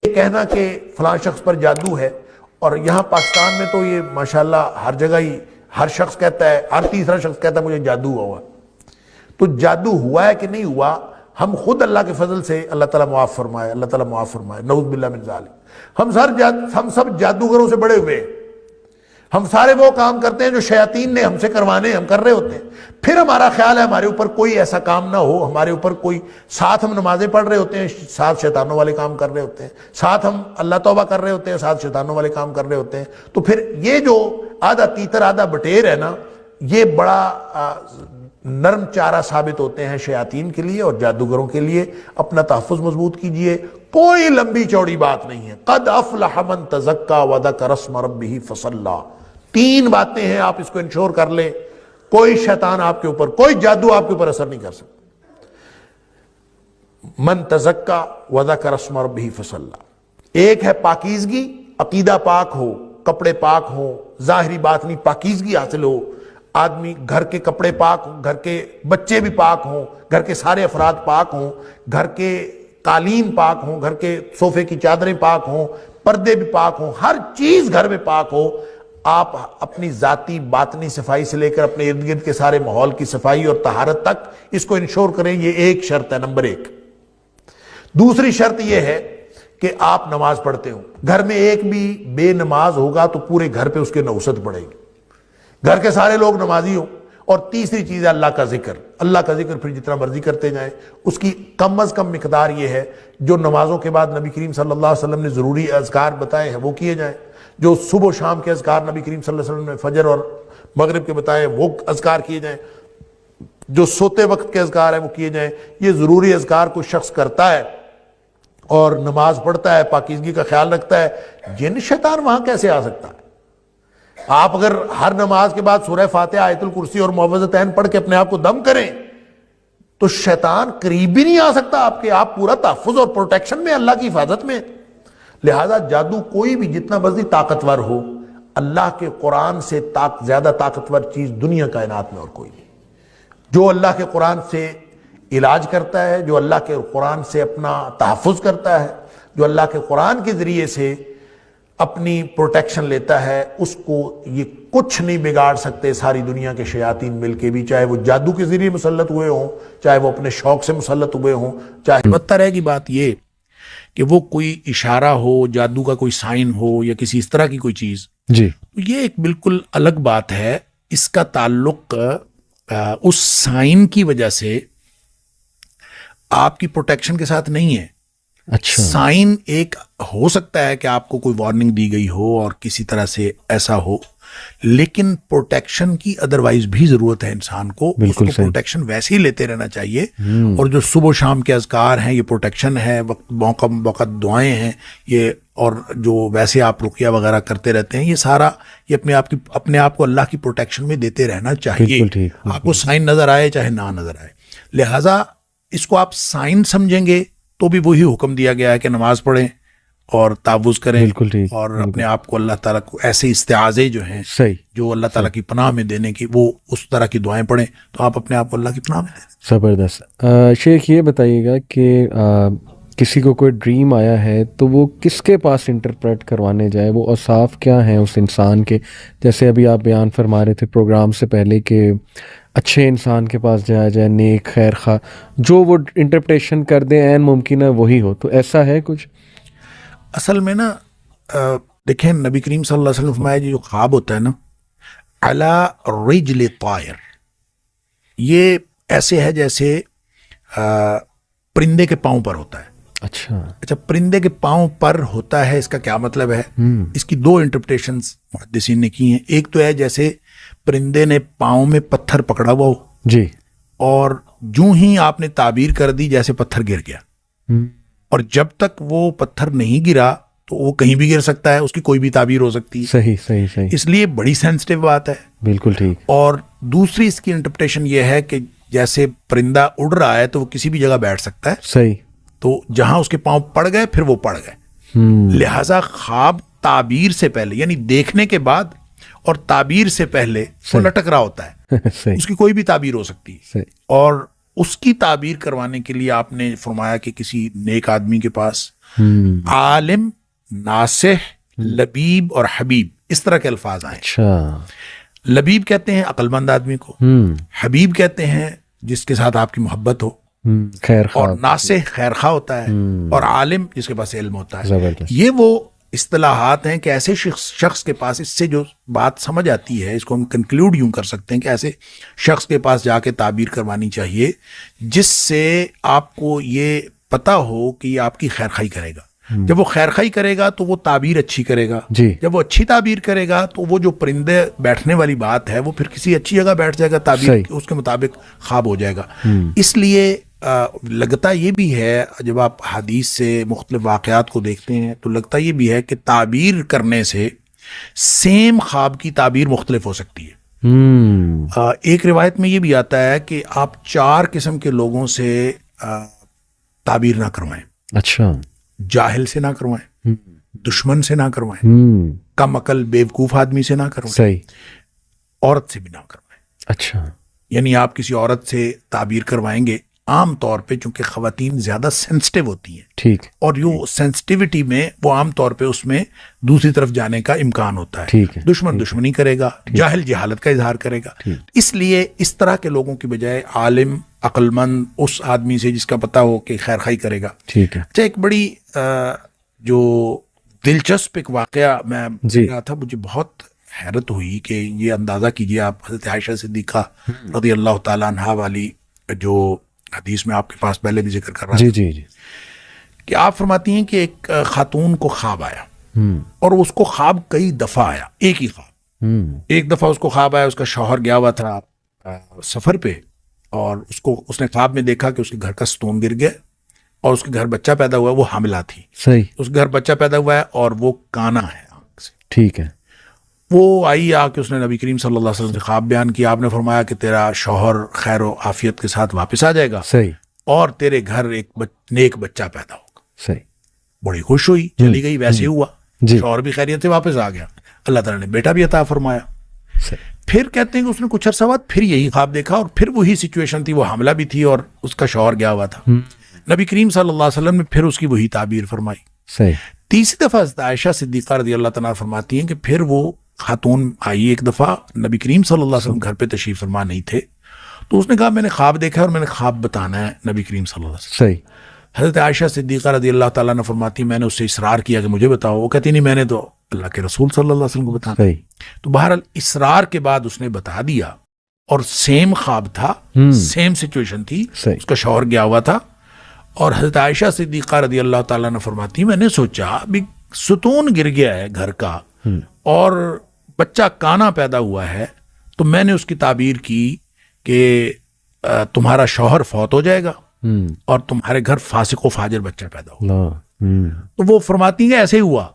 یہ کہنا کہ فلاں شخص پر جادو ہے، اور یہاں پاکستان میں تو یہ ماشاءاللہ ہر جگہ ہی ہر شخص کہتا ہے، ہر تیسرا شخص کہتا ہے مجھے جادو ہوا۔ تو جادو ہوا ہے کہ نہیں ہوا، ہم خود اللہ کے فضل سے اللہ تعالیٰ معاف فرمائے، اللہ تعالیٰ معاف فرمائے، نعوذ باللہ من ذالک، ہم سب جادوگروں سے بڑے ہوئے ہیں۔ ہم سارے وہ کام کرتے ہیں جو شیاطین نے ہم سے کروانے ہم کر رہے ہوتے ہیں، پھر ہمارا خیال ہے ہمارے اوپر کوئی ایسا کام نہ ہو، ہمارے اوپر کوئی، ساتھ ہم نمازیں پڑھ رہے ہوتے ہیں، ساتھ شیطانوں والے کام کر رہے ہوتے ہیں، ساتھ ہم اللہ توبہ کر رہے ہوتے ہیں، ساتھ شیطانوں والے کام کر رہے ہوتے ہیں۔ تو پھر یہ جو آدھا تیتر آدھا بٹیر ہے نا، یہ بڑا نرم چارہ ثابت ہوتے ہیں شیاطین کے لیے اور جادوگروں کے لیے۔ اپنا تحفظ مضبوط کیجئے، کوئی لمبی چوڑی بات نہیں ہے۔ قد افلح من تزکا وذکر اسم ربہ فصلی، 3 باتیں ہیں، آپ اس کو انشور کر لیں، کوئی شیطان آپ کے اوپر، کوئی جادو آپ کے اوپر اثر نہیں کر سکتا۔ من تزکا وذکر اسم ربہ فصلی، ایک ہے پاکیزگی، عقیدہ پاک ہو، کپڑے پاک ہوں، ظاہری باطنی پاکیزگی حاصل ہو، آدمی گھر کے کپڑے پاک ہوں، گھر کے بچے بھی پاک ہوں، گھر کے سارے افراد پاک ہوں، گھر کے قالین پاک ہوں، گھر کے صوفے کی چادریں پاک ہوں، پردے بھی پاک ہوں، ہر چیز گھر میں پاک ہو۔ آپ اپنی ذاتی باطنی صفائی سے لے کر اپنے ارد گرد کے سارے ماحول کی صفائی اور طہارت تک اس کو انشور کریں، یہ ایک شرط ہے، نمبر 1۔ دوسری شرط یہ ہے کہ آپ نماز پڑھتے ہوں، گھر میں ایک بھی بے نماز ہوگا تو پورے گھر پہ اس کے نوست پڑے گی، گھر کے سارے لوگ نمازی ہوں۔ اور تیسری چیز ہے اللہ کا ذکر، اللہ کا ذکر پھر جتنا مرضی کرتے جائیں، اس کی کم از کم مقدار یہ ہے جو نمازوں کے بعد نبی کریم صلی اللہ علیہ وسلم نے ضروری اذکار بتائے ہیں وہ کیے جائیں، جو صبح و شام کے اذکار نبی کریم صلی اللہ علیہ وسلم نے فجر اور مغرب کے بتائے وہ اذکار کیے جائیں، جو سوتے وقت کے اذکار ہیں وہ کیے جائیں۔ یہ ضروری اذکار کوئی شخص کرتا ہے اور نماز پڑھتا ہے، پاکیزگی کا خیال رکھتا ہے، جن شیطان وہاں کیسے آ سکتا ہے؟ آپ اگر ہر نماز کے بعد سورہ فاتحہ، آیت الکرسی اور معوذتین پڑھ کے اپنے آپ کو دم کریں تو شیطان قریب بھی نہیں آ سکتا آپ کے، آپ پورا تحفظ اور پروٹیکشن میں، اللہ کی حفاظت میں۔ لہذا جادو کوئی بھی جتنا مرضی طاقتور ہو، اللہ کے قرآن سے زیادہ طاقتور چیز دنیا کائنات میں اور کوئی نہیں۔ جو اللہ کے قرآن سے علاج کرتا ہے، جو اللہ کے قرآن سے اپنا تحفظ کرتا ہے، جو اللہ کے قرآن کے ذریعے سے اپنی پروٹیکشن لیتا ہے، اس کو یہ کچھ نہیں بگاڑ سکتے ساری دنیا کے شیاطین مل کے بھی، چاہے وہ جادو کے ذریعے مسلط ہوئے ہوں، چاہے وہ اپنے شوق سے مسلط ہوئے ہوں، چاہے بدتر ہے کی بات یہ کہ وہ کوئی اشارہ ہو، جادو کا کوئی سائن ہو یا کسی اس طرح کی کوئی چیز، جی یہ ایک بالکل الگ بات ہے۔ اس کا تعلق اس سائن کی وجہ سے آپ کی پروٹیکشن کے ساتھ نہیں ہے۔ اچھا، سائن ایک ہو سکتا ہے کہ آپ کو کوئی وارننگ دی گئی ہو اور کسی طرح سے ایسا ہو، لیکن پروٹیکشن کی ادروائز بھی ضرورت ہے انسان کو، اس کو پروٹیکشن ویسے ہی لیتے رہنا چاہیے۔ اور جو صبح و شام کے اذکار ہیں یہ پروٹیکشن ہے، موقع وقت دعائیں ہیں یہ، اور جو ویسے آپ رقیہ وغیرہ کرتے رہتے ہیں، یہ سارا یہ اپنے آپ کو اللہ کی پروٹیکشن میں دیتے رہنا چاہیے، آپ کو سائن نظر آئے چاہے نہ نظر آئے۔ لہٰذا اس کو آپ سائن سمجھیں گے تو بھی وہی حکم دیا گیا ہے کہ نماز پڑھیں اور تعوذ کریں، اور اپنے آپ کو اللہ تعالیٰ کو ایسے استعاذے جو ہیں جو اللہ تعالیٰ کی پناہ میں دینے کی، وہ اس طرح کی دعائیں پڑھیں تو آپ اپنے آپ کو اللہ کی پناہ میں دیں۔ زبردست۔ شیخ یہ بتائیے گا کہ کسی کو کوئی ڈریم آیا ہے تو وہ کس کے پاس انٹرپریٹ کروانے جائے، وہ اوصاف کیا ہیں اس انسان کے؟ جیسے ابھی آپ بیان فرما رہے تھے پروگرام سے پہلے کہ اچھے انسان کے پاس جایا جائے، نیک خیر خواہ، جو وہ انٹرپریٹیشن کر دیں عین ممکن ہے وہی ہو، تو ایسا ہے کچھ؟ اصل میں نا دیکھیں نبی کریم صلی اللہ علیہ وسلم فرمایا جو خواب ہوتا ہے نا، علی رجل طائر، یہ ایسے ہے جیسے پرندے کے پاؤں پر ہوتا ہے۔ اچھا، پرندے کے پاؤں پر ہوتا ہے، اس کا کیا مطلب ہے؟ اس کی 2 انٹرپریٹیشنز محدثین نے کی ہیں۔ ایک تو ہے جیسے پرندے نے پاؤں میں پتھر پکڑا ہوا ہو، جی، اور جو ہی آپ نے تعبیر کر دی جیسے پتھر گر گیا، اور جب تک وہ پتھر نہیں گرا تو وہ کہیں بھی گر سکتا ہے، اس کی کوئی بھی تعبیر ہو سکتی ہے۔ صحیح، اس لیے بڑی سینسٹیو بات ہے، بالکل ٹھیک۔ اور دوسری اس کی انٹرپریٹیشن یہ ہے کہ جیسے پرندہ اڑ رہا ہے تو وہ کسی بھی جگہ بیٹھ سکتا ہے، صحیح، تو جہاں اس کے پاؤں پڑ گئے پھر وہ پڑ گئے۔ لہٰذا خواب تعبیر سے پہلے، یعنی دیکھنے کے بعد اور تعبیر سے پہلے وہ لٹک رہا ہوتا ہے، اس کی کوئی بھی تعبیر ہو سکتی ہے، اور اس کی تعبیر کروانے کے لیے آپ نے فرمایا کہ کسی نیک آدمی کے پاس عالم، ناصح، لبیب اور حبیب، اس طرح کے الفاظ آئے. اچھا. لبیب کہتے ہیں عقل مند آدمی کو، حبیب کہتے ہیں جس کے ساتھ آپ کی محبت ہو، خیر اور خواہ. ناصح خیر خواہ ہوتا ہے، اور عالم جس کے پاس علم ہوتا ہے. زبردست. یہ وہ اصطلاحات ہیں کہ ایسے شخص کے پاس اس سے جو بات سمجھ آتی ہے، اس کو ہم کنکلوڈ یوں کر سکتے ہیں کہ ایسے شخص کے پاس جا کے تعبیر کروانی چاہیے جس سے آپ کو یہ پتہ ہو کہ یہ آپ کی خیر خواہی کرے گا. جب وہ خیر خواہی کرے گا تو وہ تعبیر اچھی کرے گا. جی. جب وہ اچھی تعبیر کرے گا تو وہ جو پرندے بیٹھنے والی بات ہے وہ پھر کسی اچھی جگہ بیٹھ جائے گا، تعبیر صحیح. اس کے مطابق خواب ہو جائے گا. اس لیے لگتا یہ بھی ہے جب آپ حدیث سے مختلف واقعات کو دیکھتے ہیں تو لگتا یہ بھی ہے کہ تعبیر کرنے سے سیم خواب کی تعبیر مختلف ہو سکتی ہے. ایک روایت میں یہ بھی آتا ہے کہ آپ 4 قسم کے لوگوں سے تعبیر نہ کروائیں. اچھا. جاہل سے نہ کروائیں، دشمن سے نہ کروائیں، کم عقل بیوقوف آدمی سے نہ کروائیں، صحیح. عورت سے بھی نہ کروائیں. اچھا. یعنی آپ کسی عورت سے تعبیر کروائیں گے، عام طور پہ چونکہ خواتین زیادہ سینسٹیو ہوتی ہیں، ٹھیک. اور جو سینسٹیوٹی میں وہ عام طور پہ اس میں دوسری طرف جانے کا امکان ہوتا ہے. ٹھیک ہے. دشمن دشمنی کرے گا، جاہل جہالت کا اظہار کرے گا. اس لیے اس طرح کے لوگوں کی بجائے عالم، عقل مند اس آدمی سے جس کا پتہ ہو کہ خیر خواہی کرے گا. ٹھیک ہے. اچھا، ایک بڑی جو دلچسپ ایک واقعہ میں جی. رہا تھا، مجھے بہت حیرت ہوئی کہ یہ اندازہ کیجئے آپ حضرت عائشہ صدیقہ رضی اللہ تعالیٰ عنہا والی جو حدیث میں آپ کے پاس پہلے بھی ذکر کر رہا جی جی جی کہ آپ فرماتی ہیں کہ ایک خاتون کو خواب آیا، اور اس کو خواب کئی دفعہ آیا، ایک ہی خواب. ایک دفعہ اس کو خواب آیا، اس کا شوہر گیا ہوا تھا سفر پہ، اور اس نے خواب میں دیکھا کہ اس کے گھر کا ستون گر گیا اور اس کے گھر بچہ پیدا ہوا ہے، وہ حاملہ تھی. صحیح. اس کے گھر بچہ پیدا ہوا ہے اور وہ کانا ہے آنکھ سے. ٹھیک ہے. وہ آئی آ کے اس نے نبی کریم صلی اللہ علیہ وسلم سے خواب بیان کیا. آپ نے فرمایا کہ تیرا شوہر خیر و عافیت کے ساتھ واپس آ جائے گا، صحیح. اور تیرے گھر ایک نیک بچہ پیدا ہوگا. صحیح. بڑی خوش ہوئی، چلی گئی. ویسے ہوا، جی. شوہر بھی خیریت سے واپس آ گیا، اللہ تعالیٰ نے بیٹا بھی عطا فرمایا. صحیح. پھر کہتے ہیں کہ اس نے کچھ عرصہ بعد پھر یہی خواب دیکھا، اور پھر وہی سچویشن تھی، وہ حاملہ بھی تھی اور اس کا شوہر گیا ہوا تھا. نبی کریم صلی اللہ علیہ وسلم نے پھر اس کی وہی تعبیر فرمائی. صحیح. تیسری دفعہ حضرت عائشہ صدیقہ رضی اللہ تعالیٰ فرماتی ہیں کہ پھر وہ خاتون آئی ایک دفعہ، نبی کریم صلی اللہ علیہ وسلم گھر پہ تشریف فرما نہیں تھے، تو اس نے کہا میں نے خواب دیکھا اور میں نے خواب بتانا ہے نبی کریم صلی اللہ علیہ وسلم. صحیح. حضرت عائشہ صدیقہ رضی اللہ تعالیٰ نے فرماتی میں نے اس سے اصرار کیا کہ مجھے بتاؤ. وہ کہتی نہیں، میں نے تو اللہ کے رسول صلی اللہ علیہ وسلم کو بتانا. صحیح. تو بہرحال اصرار کے بعد اس نے بتا دیا، اور سیم خواب تھا، سیم سچویشن تھی. صحیح. اس کا شوہر گیا ہوا تھا، اور حضرت عائشہ صدیقہ رضی اللہ تعالیٰ نے فرماتی میں نے سوچا ابھی ستون گر گیا ہے گھر کا اور بچہ کانا پیدا ہوا ہے، تو میں نے اس کی تعبیر کی کہ تمہارا شوہر فوت ہو جائے گا اور تمہارے گھر فاسق و فاجر بچہ پیدا ہوگا. تو وہ فرماتی ہیں ایسے ہی ہوا،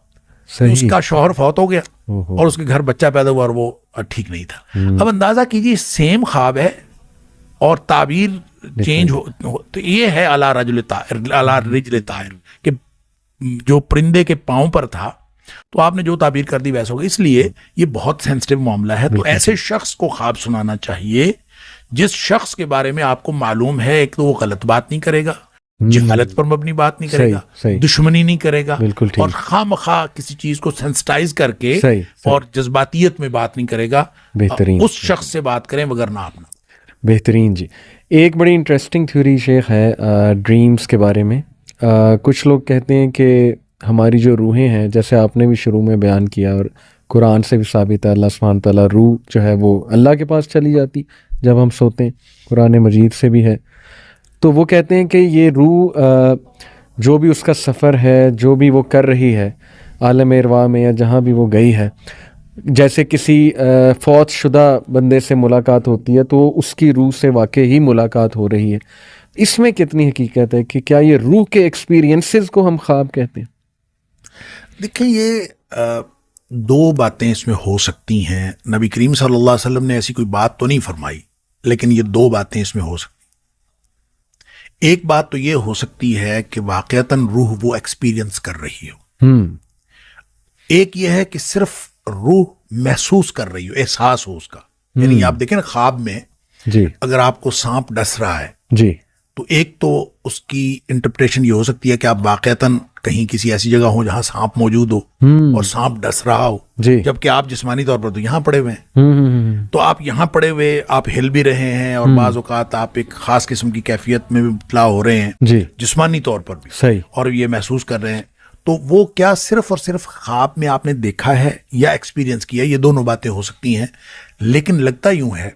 اس کا شوہر فوت ہو گیا اور اس کے گھر بچہ پیدا ہوا اور وہ ٹھیک نہیں تھا. اب اندازہ کیجیے سیم خواب ہے اور تعبیر چینج ہو، تو یہ ہے علی رجل طائر کہ جو پرندے کے پاؤں پر تھا تو آپ نے جو تعبیر کر دی ویسا ہوگا. اس لیے یہ بہت سینسٹیو معاملہ ہے. تو ایسے شخص کو خواب سنانا چاہیے جس شخص کے بارے میں آپ کو معلوم ہے ایک تو وہ غلط بات نہیں کرے گا، جہالت پر مبنی بات نہیں کرے گا، دشمنی نہیں کرے گا، اور خواہ مخواہ کسی چیز کو سینسٹائز کر کے اور جذباتیت میں بات نہیں کرے گا. بہترین اس شخص سے بات کریں وگرنہ آپ نہ. بہترین. جی ایک بڑی انٹرسٹنگ تھیوری شیخ ہے ڈریمز کے بارے میں. کچھ لوگ کہتے ہیں کہ ہماری جو روحیں ہیں، جیسے آپ نے بھی شروع میں بیان کیا اور قرآن سے بھی ثابت ہے، اللہ سبحانہ تعالیٰ روح جو ہے وہ اللہ کے پاس چلی جاتی جب ہم سوتے ہیں، قرآن مجید سے بھی ہے. تو وہ کہتے ہیں کہ یہ روح جو بھی اس کا سفر ہے، جو بھی وہ کر رہی ہے عالم ارواح میں یا جہاں بھی وہ گئی ہے، جیسے کسی فوت شدہ بندے سے ملاقات ہوتی ہے تو اس کی روح سے واقعی ہی ملاقات ہو رہی ہے. اس میں کتنی حقیقت ہے کہ کیا یہ روح کے ایکسپیرینسز کو ہم خواب کہتے ہیں؟ دیکھیں، یہ دو باتیں اس میں ہو سکتی ہیں. نبی کریم صلی اللہ علیہ وسلم نے ایسی کوئی بات تو نہیں فرمائی، لیکن یہ دو باتیں اس میں ہو سکتی. ایک بات تو یہ ہو سکتی ہے کہ واقعتاً روح وہ ایکسپیرینس کر رہی ہو. ایک یہ ہے کہ صرف روح محسوس کر رہی ہو، احساس ہو اس کا. یعنی آپ دیکھیں نا خواب میں جی اگر آپ کو سانپ ڈس رہا ہے جی تو ایک تو اس کی انٹرپریشن یہ ہو سکتی ہے کہ آپ واقعتاً کہیں کسی ایسی جگہ ہو جہاں سانپ موجود ہو اور سانپ ڈس رہا ہو، جی، جبکہ آپ جسمانی طور پر تو یہاں پڑے ہوئے ہیں، تو آپ یہاں پڑے ہوئے آپ ہل بھی رہے ہیں اور بعض اوقات آپ ایک خاص قسم کی کیفیت میں بھی مبتلا ہو رہے ہیں جی، جسمانی طور پر بھی، صحیح، اور یہ محسوس کر رہے ہیں، تو وہ کیا صرف اور صرف خواب میں آپ نے دیکھا ہے یا ایکسپیرینس کیا؟ یہ دونوں باتیں ہو سکتی ہیں، لیکن لگتا یوں ہے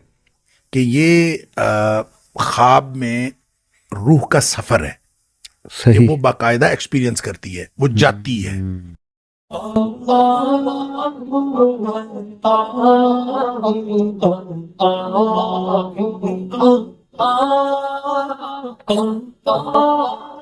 کہ یہ خواب میں روح کا سفر ہے کہ صحیح، وہ باقاعدہ ایکسپیرینس کرتی ہے، وہ جاتی ہے. Allah